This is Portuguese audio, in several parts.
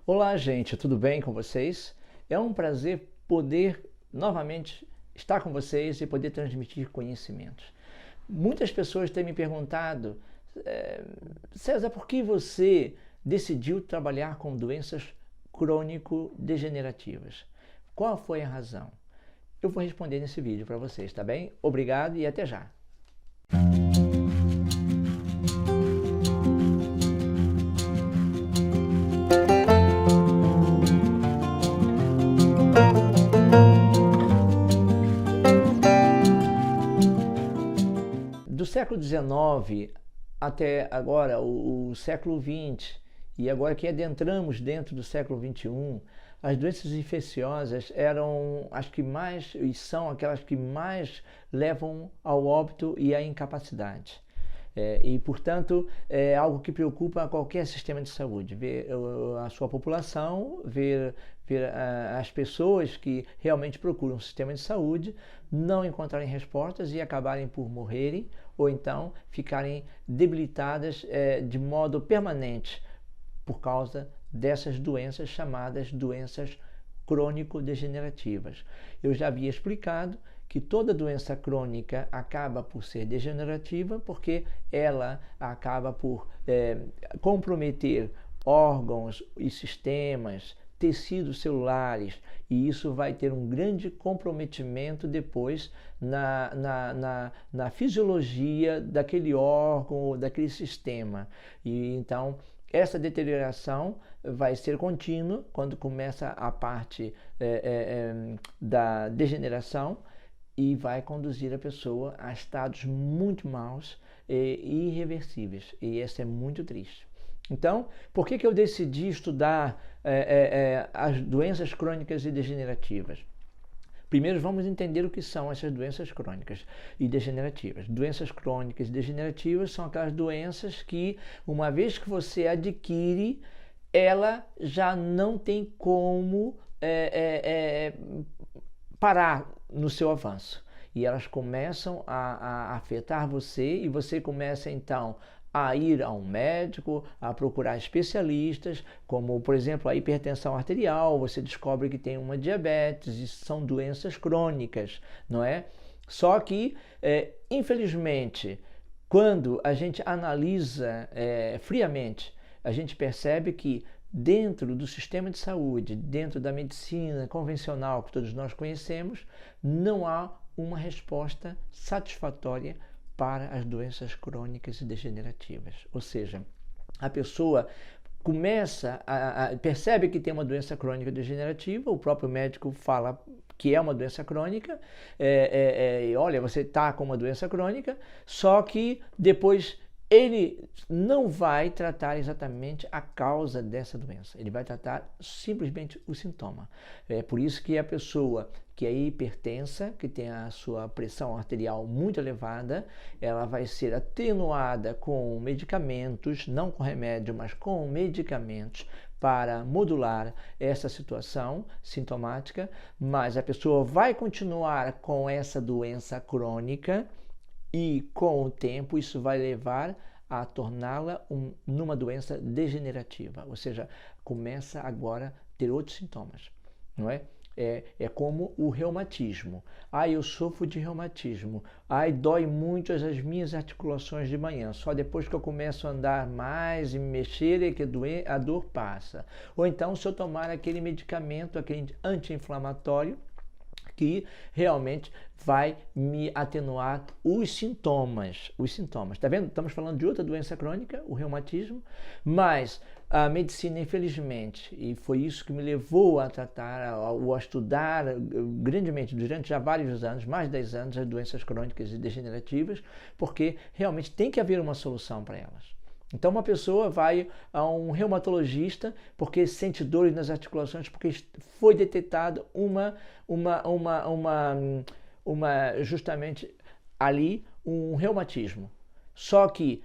Olá, gente, tudo bem com vocês? É um prazer poder novamente estar com vocês e poder transmitir conhecimentos. Muitas pessoas têm me perguntado, César, por que você decidiu trabalhar com doenças crônico-degenerativas? Qual foi a razão? Eu vou responder nesse vídeo para vocês, tá bem? Obrigado e até já! Do século XIX até agora, o século XX, e agora que adentramos dentro do século XXI, as doenças infecciosas eram as que mais, e são aquelas que mais levam ao óbito e à incapacidade. E, portanto, é algo que preocupa qualquer sistema de saúde, ver a sua população, ver as pessoas que realmente procuram um sistema de saúde não encontrarem respostas e acabarem por morrerem ou então ficarem debilitadas de modo permanente por causa dessas doenças chamadas doenças crônico-degenerativas. Eu já havia explicado que toda doença crônica acaba por ser degenerativa porque ela acaba por comprometer órgãos e sistemas, tecidos celulares, e isso vai ter um grande comprometimento depois na fisiologia daquele órgão ou daquele sistema. E então essa deterioração vai ser contínua quando começa a parte da degeneração e vai conduzir a pessoa a estados muito maus e irreversíveis. E isso é muito triste. Então, por que eu decidi estudar as doenças crônicas e degenerativas? Primeiro, vamos entender o que são essas doenças crônicas e degenerativas. Doenças crônicas e degenerativas são aquelas doenças que, uma vez que você adquire, ela já não tem como parar no seu avanço. E elas começam a afetar você e você começa então a ir a um médico, a procurar especialistas, como por exemplo a hipertensão arterial, você descobre que tem uma diabetes, isso são doenças crônicas, não é? Só que, infelizmente, quando a gente analisa friamente, a gente percebe que dentro do sistema de saúde, dentro da medicina convencional que todos nós conhecemos, não há uma resposta satisfatória para as doenças crônicas e degenerativas. Ou seja, a pessoa percebe que tem uma doença crônica degenerativa, o próprio médico fala que é uma doença crônica, olha, você está com uma doença crônica, só que depois ele não vai tratar exatamente a causa dessa doença, ele vai tratar simplesmente o sintoma. É por isso que a pessoa que é hipertensa, que tem a sua pressão arterial muito elevada, ela vai ser atenuada com medicamentos, não com remédio, mas com medicamentos para modular essa situação sintomática, mas a pessoa vai continuar com essa doença crônica e com o tempo isso vai levar a torná-la numa doença degenerativa, ou seja, começa agora a ter outros sintomas, não é? É como o reumatismo. Eu sofro de reumatismo. Dói muito as minhas articulações de manhã. Só depois que eu começo a andar mais e me mexer é que a dor passa. Ou então, se eu tomar aquele medicamento, aquele anti-inflamatório, que realmente vai me atenuar os sintomas. Tá vendo? Estamos falando de outra doença crônica, o reumatismo, mas a medicina, infelizmente, e foi isso que me levou a tratar, ou a estudar grandemente durante já vários anos, mais de 10 anos, as doenças crônicas e degenerativas, porque realmente tem que haver uma solução para elas. Então uma pessoa vai a um reumatologista porque sente dores nas articulações, porque foi detectada justamente ali um reumatismo. Só que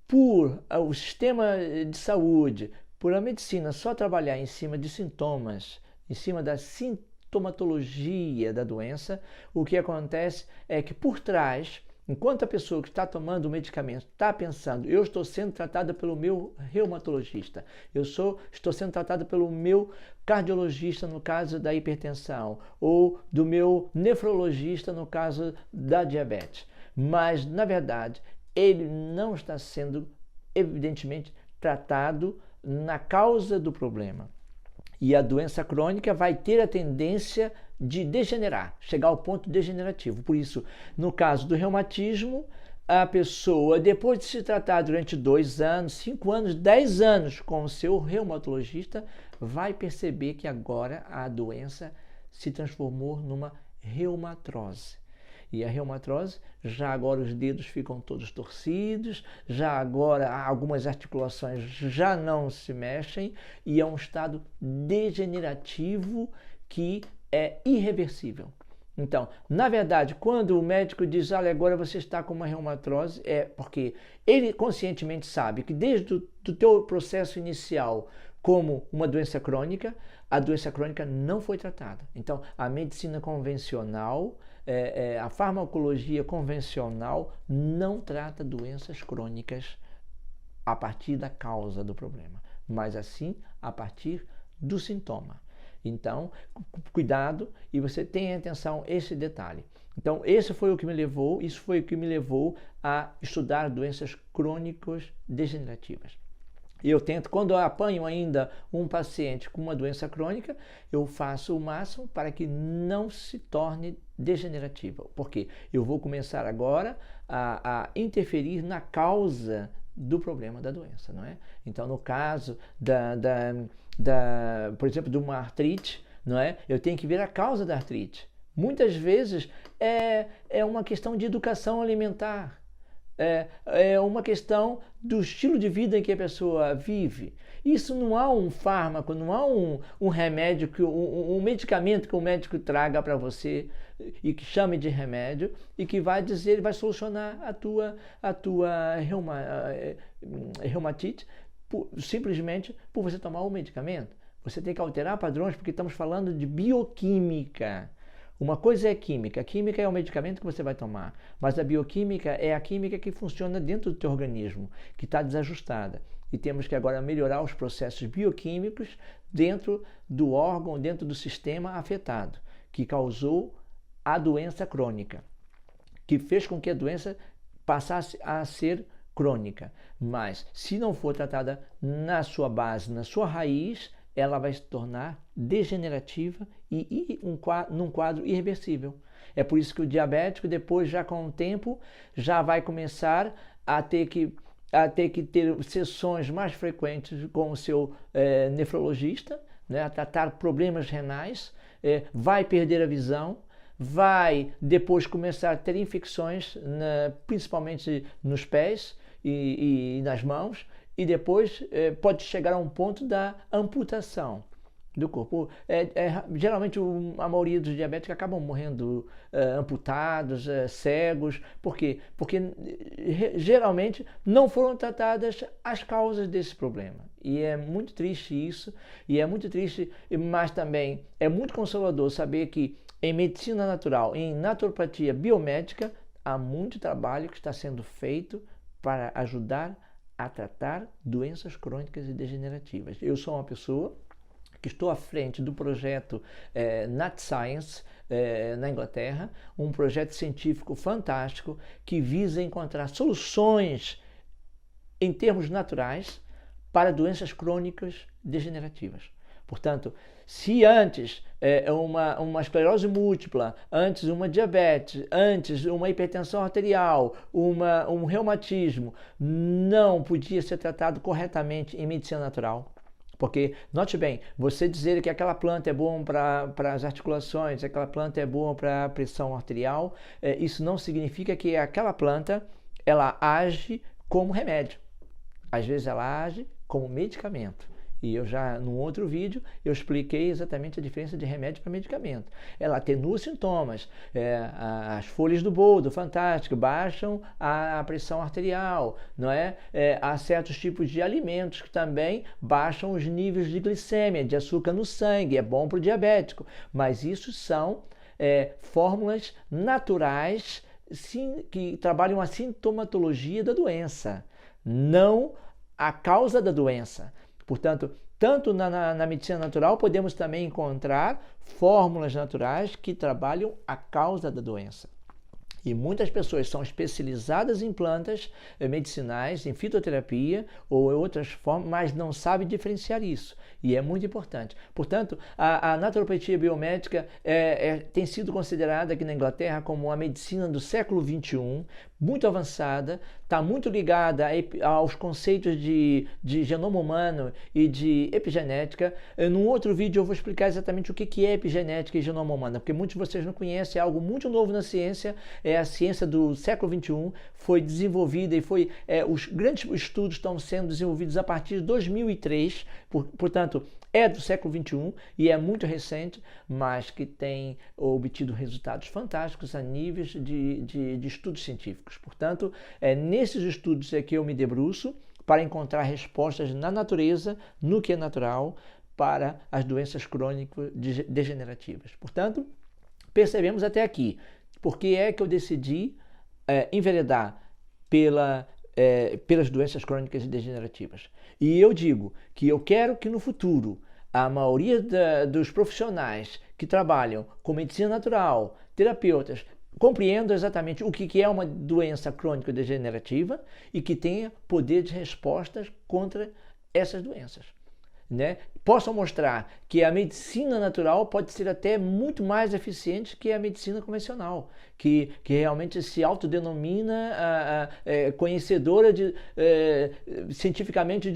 por o sistema de saúde, por a medicina só trabalhar em cima de sintomas, em cima da sintomatologia da doença, o que acontece é que por trás Enquanto a pessoa que está tomando o medicamento está pensando, eu estou sendo tratada pelo meu reumatologista, estou sendo tratada pelo meu cardiologista no caso da hipertensão, ou do meu nefrologista no caso da diabetes. Mas, na verdade, ele não está sendo, evidentemente, tratado na causa do problema. E a doença crônica vai ter a tendência de degenerar, chegar ao ponto degenerativo. Por isso, no caso do reumatismo, a pessoa, depois de se tratar durante 2 anos, 5 anos, 10 anos com o seu reumatologista, vai perceber que agora a doença se transformou numa reumatrose. E a reumatrose, já agora os dedos ficam todos torcidos, já agora algumas articulações já não se mexem e é um estado degenerativo que é irreversível. Então, na verdade, quando o médico diz, olha, agora você está com uma reumatrose, é porque ele conscientemente sabe que desde o teu processo inicial como uma doença crônica, a doença crônica não foi tratada. Então, a medicina convencional, a farmacologia convencional não trata doenças crônicas a partir da causa do problema, mas assim a partir do sintoma. Então, cuidado e você tenha atenção a esse detalhe. Então, isso foi o que me levou a estudar doenças crônicas degenerativas. Eu tento, quando eu apanho ainda um paciente com uma doença crônica, eu faço o máximo para que não se torne degenerativa. Porque eu vou começar agora a interferir na causa do problema da doença, não é? Então, no caso por exemplo, de uma artrite, não é? Eu tenho que ver a causa da artrite. Muitas vezes é uma questão de educação alimentar. É uma questão do estilo de vida em que a pessoa vive. Isso não há um fármaco, não há um remédio, um medicamento que o médico traga para você e que chame de remédio e que vai dizer, vai solucionar a tua reumatite simplesmente por você tomar o medicamento. Você tem que alterar padrões porque estamos falando de bioquímica. Uma coisa é química. A química é o medicamento que você vai tomar, mas a bioquímica é a química que funciona dentro do teu organismo, que está desajustada. E temos que agora melhorar os processos bioquímicos dentro do órgão, dentro do sistema afetado, que causou a doença crônica, que fez com que a doença passasse a ser crônica. Mas, se não for tratada na sua base, na sua raiz, ela vai se tornar degenerativa e num quadro irreversível. É por isso que o diabético, depois, já com o tempo, já vai começar a ter que ter sessões mais frequentes com o seu nefrologista, né, a tratar problemas renais, vai perder a visão, vai depois começar a ter infecções, principalmente nos pés e nas mãos, e depois pode chegar a um ponto da amputação do corpo. Geralmente a maioria dos diabéticos acabam morrendo amputados, cegos. Por quê? Porque geralmente não foram tratadas as causas desse problema. E é muito triste isso, e é muito triste, mas também é muito consolador saber que em medicina natural, em naturopatia biomédica, há muito trabalho que está sendo feito para ajudar a tratar doenças crônicas e degenerativas. Eu sou uma pessoa que estou à frente do projeto Nat Science, na Inglaterra, um projeto científico fantástico que visa encontrar soluções em termos naturais para doenças crônicas degenerativas. Portanto, se antes uma esclerose múltipla, antes uma diabetes, antes uma hipertensão arterial, um reumatismo não podia ser tratado corretamente em medicina natural, porque, note bem, você dizer que aquela planta é boa para as articulações, aquela planta é boa para a pressão arterial, isso não significa que aquela planta ela age como remédio. Às vezes ela age como medicamento. E eu já, num outro vídeo, eu expliquei exatamente a diferença de remédio para medicamento. Ela atenua os sintomas. As folhas do boldo, fantástico, baixam a pressão arterial, não é? Há certos tipos de alimentos que também baixam os níveis de glicemia, de açúcar no sangue, é bom para o diabético. Mas isso são fórmulas naturais que trabalham a sintomatologia da doença, não a causa da doença. Portanto, tanto na medicina natural podemos também encontrar fórmulas naturais que trabalham a causa da doença. E muitas pessoas são especializadas em plantas medicinais, em fitoterapia ou em outras formas, mas não sabem diferenciar isso. E é muito importante. Portanto, a naturopatia biomédica tem sido considerada aqui na Inglaterra como a medicina do século XXI, muito avançada, está muito ligada aos conceitos de genoma humano e de epigenética. Num outro vídeo eu vou explicar exatamente o que é epigenética e genoma humano, porque muitos de vocês não conhecem, é algo muito novo na ciência, é a ciência do século XXI, foi desenvolvida e os grandes estudos estão sendo desenvolvidos a partir de 2003, portanto, é do século XXI e é muito recente, mas que tem obtido resultados fantásticos a níveis de estudos científicos. Portanto, é nesses estudos é que eu me debruço para encontrar respostas na natureza, no que é natural, para as doenças crônico-degenerativas. Portanto, percebemos até aqui por que é que eu decidi enveredar pelas doenças crônicas e degenerativas. E eu digo que eu quero que no futuro a maioria dos profissionais que trabalham com medicina natural, terapeutas, compreendam exatamente o que é uma doença crônica degenerativa e que tenha poder de respostas contra essas doenças. Né? Possam mostrar que a medicina natural pode ser até muito mais eficiente que a medicina convencional, que realmente se autodenomina conhecedora cientificamente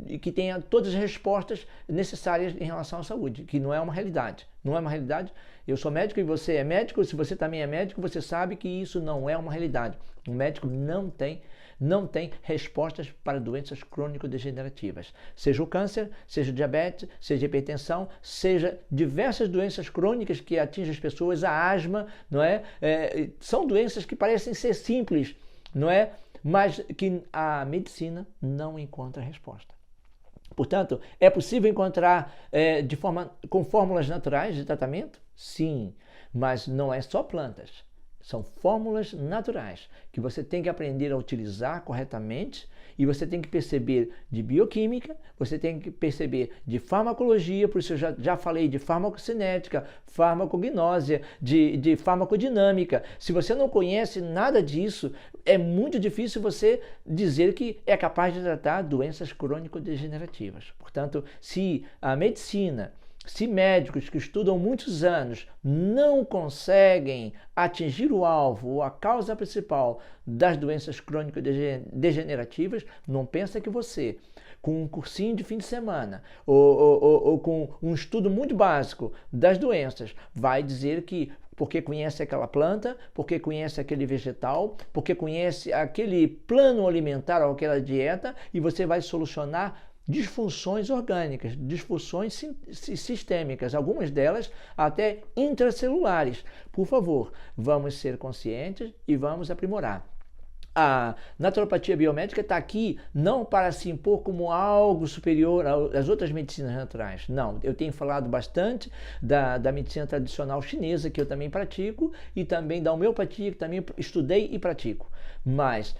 e que tenha todas as respostas necessárias em relação à saúde, que não é uma realidade. Não é uma realidade. Eu sou médico e você é médico, se você também é médico, você sabe que isso não é uma realidade. Um médico não tem respostas para doenças crônico-degenerativas. Seja o câncer, seja o diabetes, seja a hipertensão, seja diversas doenças crônicas que atingem as pessoas, a asma, não é? São doenças que parecem ser simples, não é? Mas que a medicina não encontra resposta. Portanto, é possível encontrar com fórmulas naturais de tratamento? Sim, mas não é só plantas. São fórmulas naturais que você tem que aprender a utilizar corretamente e você tem que perceber de bioquímica, você tem que perceber de farmacologia, por isso eu já falei de farmacocinética, farmacognósia, de farmacodinâmica. Se você não conhece nada disso, é muito difícil você dizer que é capaz de tratar doenças crônico-degenerativas. Portanto, se a medicina, se médicos que estudam muitos anos não conseguem atingir o alvo ou a causa principal das doenças crônico-degenerativas, não pensa que você, com um cursinho de fim de semana ou com um estudo muito básico das doenças, vai dizer que porque conhece aquela planta, porque conhece aquele vegetal, porque conhece aquele plano alimentar ou aquela dieta e você vai solucionar disfunções orgânicas, disfunções sistêmicas, algumas delas até intracelulares. Por favor, vamos ser conscientes e vamos aprimorar. A naturopatia biomédica está aqui não para se impor como algo superior às outras medicinas naturais. Não, eu tenho falado bastante da medicina tradicional chinesa, que eu também pratico, e também da homeopatia, que também estudei e pratico. Mas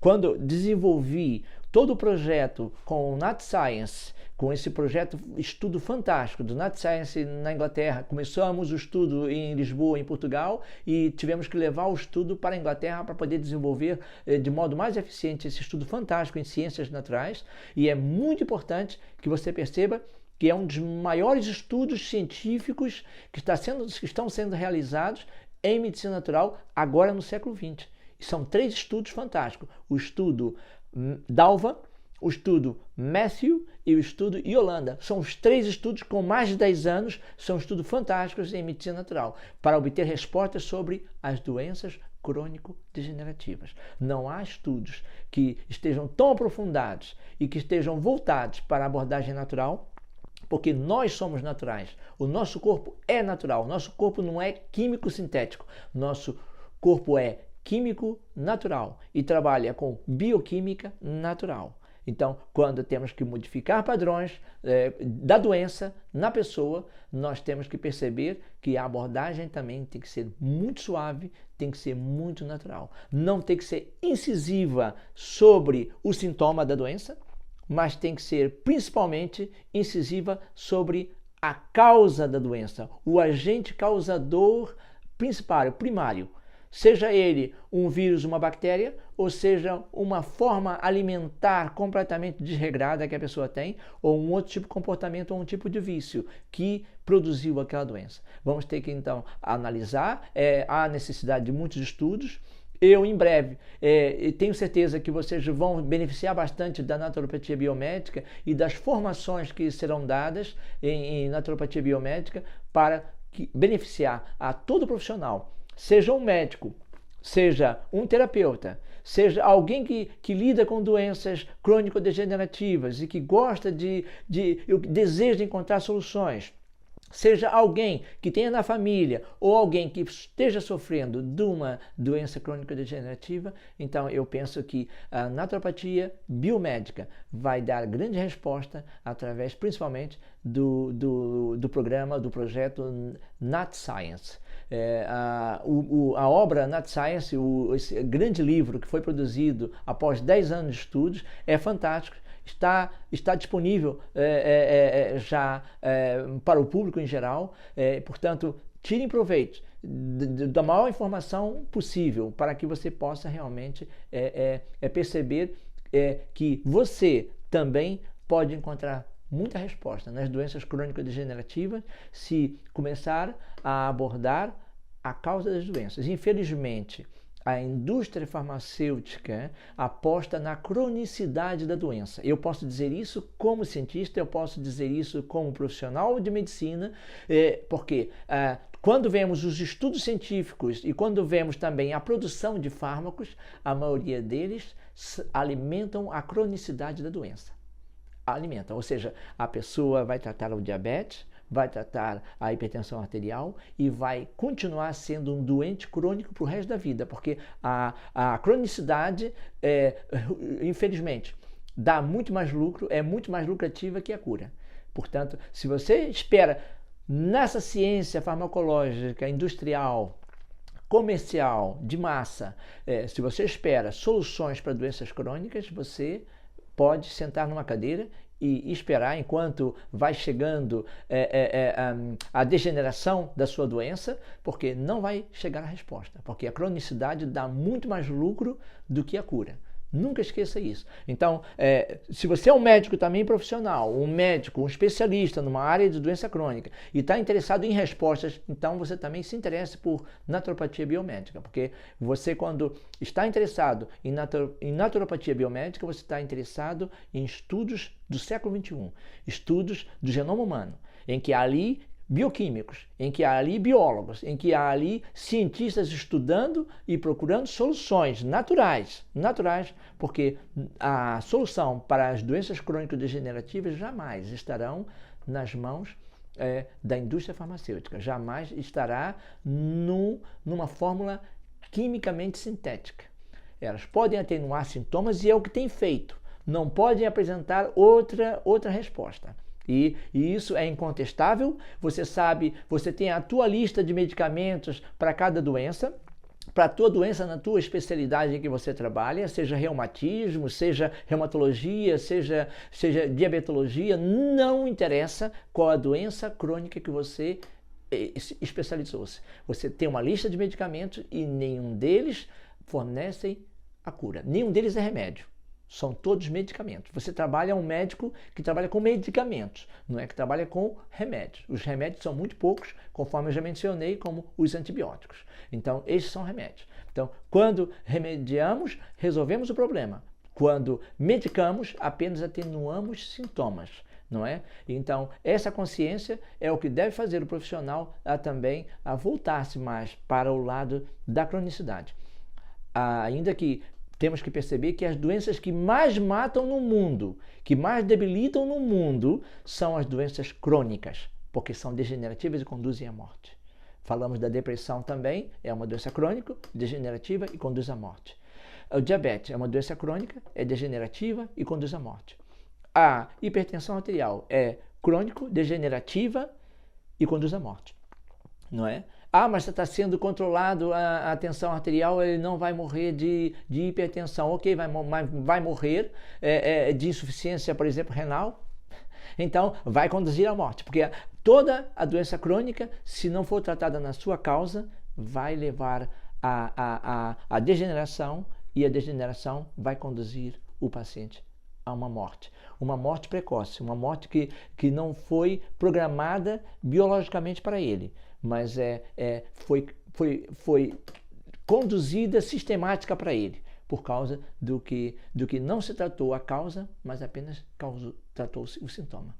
quando desenvolvi todo o projeto com o Nat Science, com esse projeto, estudo fantástico do Nat Science na Inglaterra, começamos o estudo em Lisboa, em Portugal, e tivemos que levar o estudo para a Inglaterra para poder desenvolver de modo mais eficiente esse estudo fantástico em ciências naturais, e é muito importante que você perceba que é um dos maiores estudos científicos que estão sendo realizados em medicina natural agora no século XX. São 3 estudos fantásticos. O estudo Dalva, o estudo Matthew e o estudo Yolanda. São os 3 estudos com mais de 10 anos, são estudos fantásticos em medicina natural, para obter respostas sobre as doenças crônico-degenerativas. Não há estudos que estejam tão aprofundados e que estejam voltados para a abordagem natural, porque nós somos naturais. O nosso corpo é natural, o nosso corpo não é químico sintético, nosso corpo é químico natural e trabalha com bioquímica natural. Então, quando temos que modificar padrões da doença na pessoa, nós temos que perceber que a abordagem também tem que ser muito suave, tem que ser muito natural. Não tem que ser incisiva sobre o sintoma da doença, mas tem que ser principalmente incisiva sobre a causa da doença, o agente causador principal, primário. Seja ele um vírus, uma bactéria, ou seja uma forma alimentar completamente desregrada que a pessoa tem, ou um outro tipo de comportamento ou um tipo de vício que produziu aquela doença. Vamos ter que então analisar, há necessidade de muitos estudos. Eu, em breve, tenho certeza que vocês vão beneficiar bastante da naturopatia biomédica e das formações que serão dadas em naturopatia biomédica para beneficiar a todo profissional, seja um médico, seja um terapeuta, seja alguém que lida com doenças crônico-degenerativas e que gosta deseja encontrar soluções, seja alguém que tenha na família ou alguém que esteja sofrendo de uma doença crônico-degenerativa. Então eu penso que a naturopatia biomédica vai dar grande resposta através principalmente do programa, do projeto Nat Science. A obra Nat Science, esse grande livro que foi produzido após 10 anos de estudos, é fantástico. Está disponível já para o público em geral, portanto, tirem proveito da maior informação possível para que você possa realmente perceber que você também pode encontrar muita resposta nas doenças crônico-degenerativas se começar a abordar a causa das doenças. Infelizmente, a indústria farmacêutica aposta na cronicidade da doença. Eu posso dizer isso como cientista, eu posso dizer isso como profissional de medicina, porque quando vemos os estudos científicos e quando vemos também a produção de fármacos, a maioria deles alimentam a cronicidade da doença. Alimentam, ou seja, a pessoa vai tratar o diabetes, vai tratar a hipertensão arterial e vai continuar sendo um doente crônico para o resto da vida, porque a cronicidade, infelizmente, dá muito mais lucro, é muito mais lucrativa que a cura. Portanto, se você espera nessa ciência farmacológica, industrial, comercial, de massa, se você espera soluções para doenças crônicas, você pode sentar numa cadeira e esperar enquanto vai chegando a degeneração da sua doença, porque não vai chegar a resposta, porque a cronicidade dá muito mais lucro do que a cura. Nunca esqueça isso. Então, se você é um médico também profissional, um médico, um especialista numa área de doença crônica e está interessado em respostas, então você também se interessa por naturopatia biomédica, porque você, quando está interessado em naturopatia biomédica, você está interessado em estudos do século XXI, estudos do genoma humano, em que ali bioquímicos, em que há ali biólogos, em que há ali cientistas estudando e procurando soluções naturais, porque a solução para as doenças crônico-degenerativas jamais estarão nas mãos da indústria farmacêutica, jamais estará numa fórmula quimicamente sintética. Elas podem atenuar sintomas e é o que tem feito, não podem apresentar outra resposta. E isso é incontestável. Você sabe, você tem a tua lista de medicamentos para cada doença, para a tua doença na tua especialidade em que você trabalha, seja reumatismo, seja reumatologia, seja diabetologia, não interessa qual a doença crônica que você especializou-se. Você tem uma lista de medicamentos e nenhum deles fornecem a cura, nenhum deles é remédio. São todos medicamentos. Você trabalha, um médico que trabalha com medicamentos, não é que trabalha com remédios. Os remédios são muito poucos, conforme eu já mencionei, como os antibióticos. Então, esses são remédios. Então, quando remediamos, resolvemos o problema. Quando medicamos, apenas atenuamos sintomas, não é? Então, essa consciência é o que deve fazer o profissional também a voltar-se mais para o lado da cronicidade. Ainda que temos que perceber que as doenças que mais matam no mundo, que mais debilitam no mundo, são as doenças crônicas, porque são degenerativas e conduzem à morte. Falamos da depressão também, é uma doença crônica, degenerativa e conduz à morte. O diabetes é uma doença crônica, é degenerativa e conduz à morte. A hipertensão arterial é crônico, degenerativa e conduz à morte. Não é? Ah, mas está sendo controlado a tensão arterial, ele não vai morrer de hipertensão. Ok, vai morrer de insuficiência, por exemplo, renal. Então, vai conduzir à morte, porque toda a doença crônica, se não for tratada na sua causa, vai levar à degeneração, e a degeneração vai conduzir o paciente a uma morte precoce, uma morte que não foi programada biologicamente para ele, mas foi conduzida sistemática para ele, por causa do que não se tratou a causa, mas apenas tratou-se o sintoma.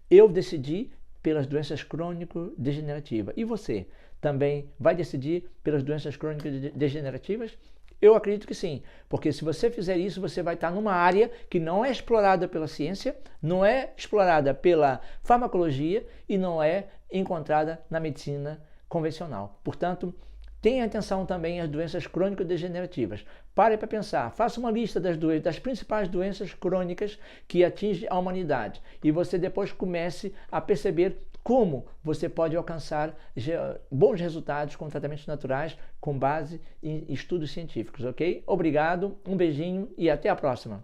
Eu decidi pelas doenças crônico-degenerativas. E você também vai decidir pelas doenças crônico-degenerativas? Eu acredito que sim, porque se você fizer isso, você vai estar numa área que não é explorada pela ciência, não é explorada pela farmacologia e não é encontrada na medicina convencional. Portanto, tenha atenção também às doenças crônico-degenerativas. Pare para pensar, faça uma lista das principais doenças crônicas que atingem a humanidade e você depois comece a perceber como você pode alcançar bons resultados com tratamentos naturais com base em estudos científicos, ok? Obrigado, um beijinho e até a próxima!